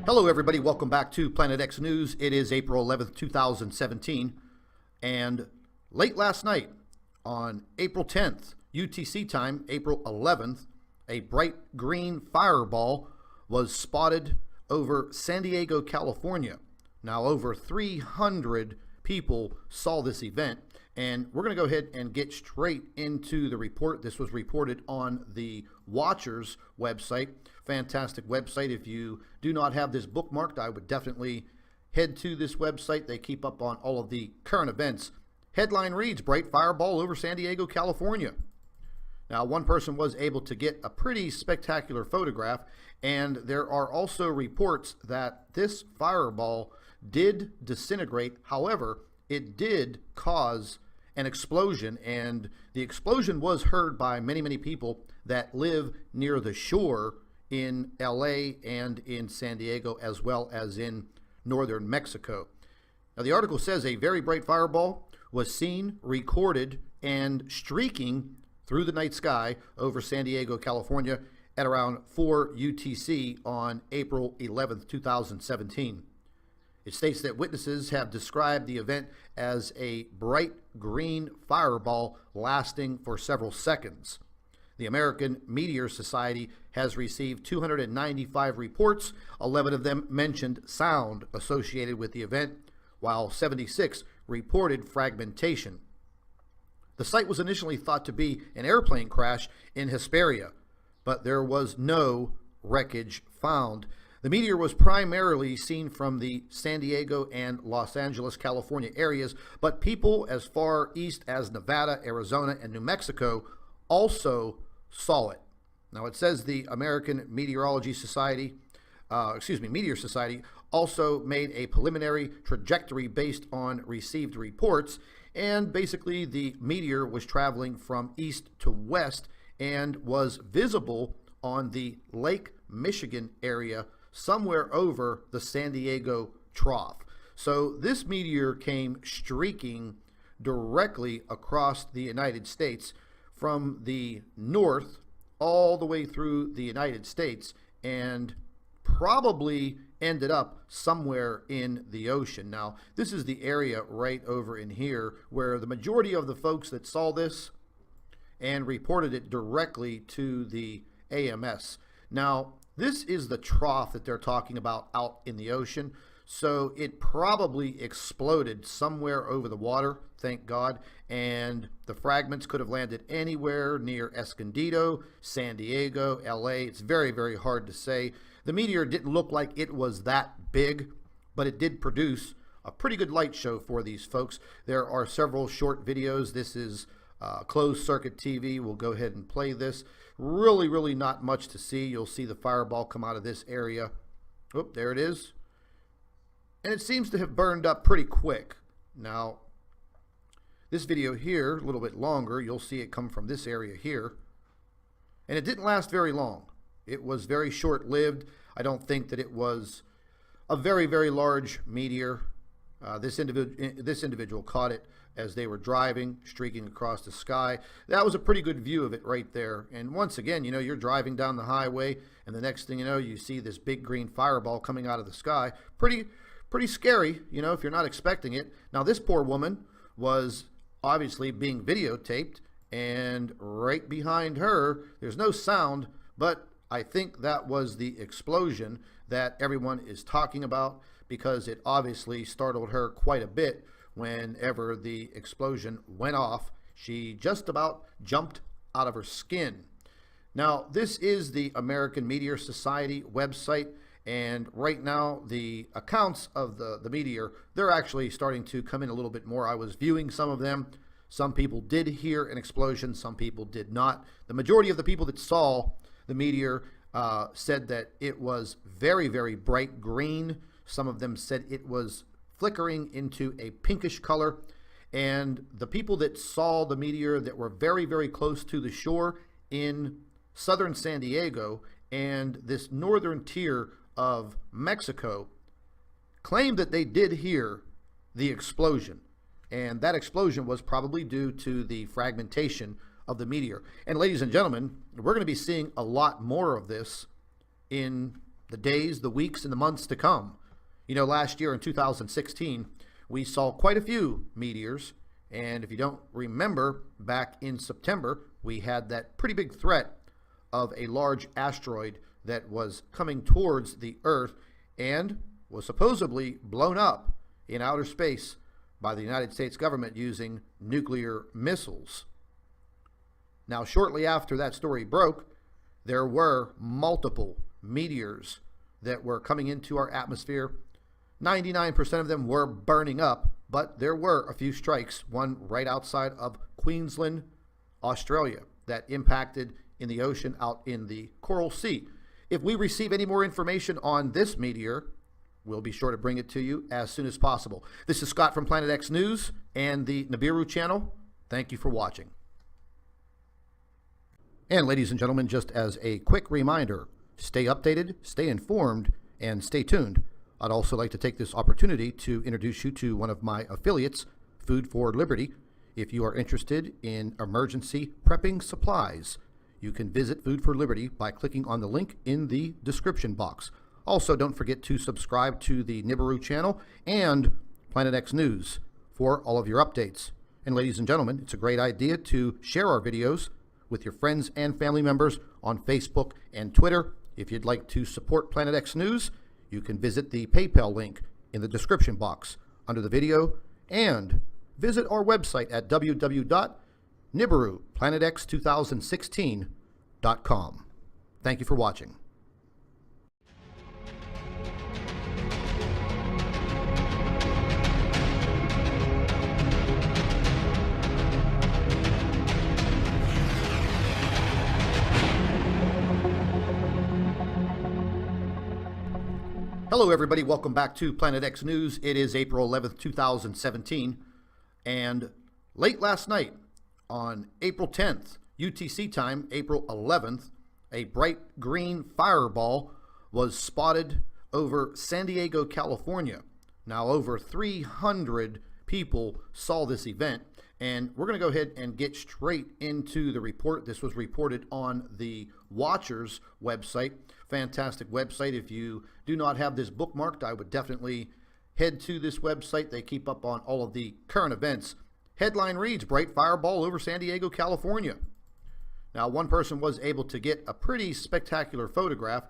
Hello everybody, welcome back to Planet X News. It is April 11th, 2017, and late last night on April 10th, UTC time, April 11th, a bright green fireball was spotted over San Diego, California. Now over 300 people saw this event, and we're going to go ahead and get straight into the report. This was reported on the Watchers website. Fantastic website. If you do not have this bookmarked, I would definitely head to this website. They keep up on all of the current events. Headline reads, bright fireball over San Diego, California. Now, one person was able to get a pretty spectacular photograph, and there are also reports that this fireball did disintegrate. However, it did cause an explosion, and the explosion was heard by many people that live near the shore in LA and in San Diego, as well as in northern Mexico. Now, the article says a very bright fireball was seen, recorded, and streaking through the night sky over San Diego, California at around 4 UTC on April 11th, 2017. It states that witnesses have described the event as a bright green fireball lasting for several seconds. The American Meteor Society has received 295 reports. 11 of them mentioned sound associated with the event, while 76 reported fragmentation. The site was initially thought to be an airplane crash in Hesperia, but there was no wreckage found. The meteor was primarily seen from the San Diego and Los Angeles, California areas, but people as far east as Nevada, Arizona, and New Mexico also saw it. Now, it says the American Meteor Society also made a preliminary trajectory based on received reports, and basically the meteor was traveling from east to west and was visible on the Lake Michigan area somewhere over the San Diego trough. So this meteor came streaking directly across the United States from the north all the way through the United States, and probably ended up somewhere in the ocean. Now, this is the area right over in here where the majority of the folks that saw this and reported it directly to the AMS. Now, this is the trough that they're talking about out in the ocean, so it probably exploded somewhere over the water, thank God, and the fragments could have landed anywhere near Escondido, San Diego, LA. It's very hard to say. The meteor didn't look like it was that big, but it did produce a pretty good light show for these folks. There are several short videos. This is closed circuit TV. We'll go ahead and play this. Really not much to see. You'll see the fireball come out of this area. Oh, there it is. And it seems to have burned up pretty quick. Now, this video here, a little bit longer, you'll see it come from this area here. And it didn't last very long. It was very short-lived. I don't think that it was a very large meteor. This individual caught it as they were driving, streaking across the sky. That was a pretty good view of it right there. And once again, you know, you're driving down the highway, and the next thing you know, you see this big green fireball coming out of the sky. Pretty scary, you know, if you're not expecting it. Now, this poor woman was obviously being videotaped, and right behind her, there's no sound, but I think that was the explosion that everyone is talking about, because it obviously startled her quite a bit whenever the explosion went off. She just about jumped out of her skin. Now, this is the American Meteor Society website, and right now the accounts of the meteor, they're actually starting to come in a little bit more. I was viewing some of them. Some people did hear an explosion, some people did not. The majority of the people that saw the meteor said that it was very bright green. Some of them said it was flickering into a pinkish color. And the people that saw the meteor that were very close to the shore in southern San Diego and this northern tier of Mexico claimed that they did hear the explosion. And that explosion was probably due to the fragmentation of the meteor. And ladies and gentlemen, we're going to be seeing a lot more of this in the days, the weeks, and the months to come. You know, last year in 2016, we saw quite a few meteors. And if you don't remember, back in September, we had that pretty big threat of a large asteroid that was coming towards the Earth and was supposedly blown up in outer space by the United States government using nuclear missiles. Now, shortly after that story broke, there were multiple meteors that were coming into our atmosphere. 99% of them were burning up, but there were a few strikes, one right outside of Queensland, Australia, that impacted in the ocean out in the Coral Sea. If we receive any more information on this meteor, we'll be sure to bring it to you as soon as possible. This is Scott from Planet X News and the NIBIRU channel. Thank you for watching. And ladies and gentlemen, just as a quick reminder, stay updated, stay informed, and stay tuned. I'd also like to take this opportunity to introduce you to one of my affiliates, Food for Liberty. If you are interested in emergency prepping supplies, you can visit Food for Liberty by clicking on the link in the description box. Also, don't forget to subscribe to the NIBIRU channel and Planet X News for all of your updates. And ladies and gentlemen, it's a great idea to share our videos with your friends and family members on Facebook and Twitter. If you'd like to support Planet X News, you can visit the PayPal link in the description box under the video and visit our website at www.NIBIRUPlanetX2016.com. Thank you for watching. Hello everybody, welcome back to Planet X News. It is April 11th, 2017, and late last night on April 10th, UTC time, April 11th, a bright green fireball was spotted over San Diego, California. Now over 300 people saw this event, and we're going to go ahead and get straight into the report. This was reported on the Watchers website. Fantastic website. If you do not have this bookmarked, I would definitely head to this website. They keep up on all of the current events. Headline reads, bright fireball over San Diego, California. Now, one person was able to get a pretty spectacular photograph,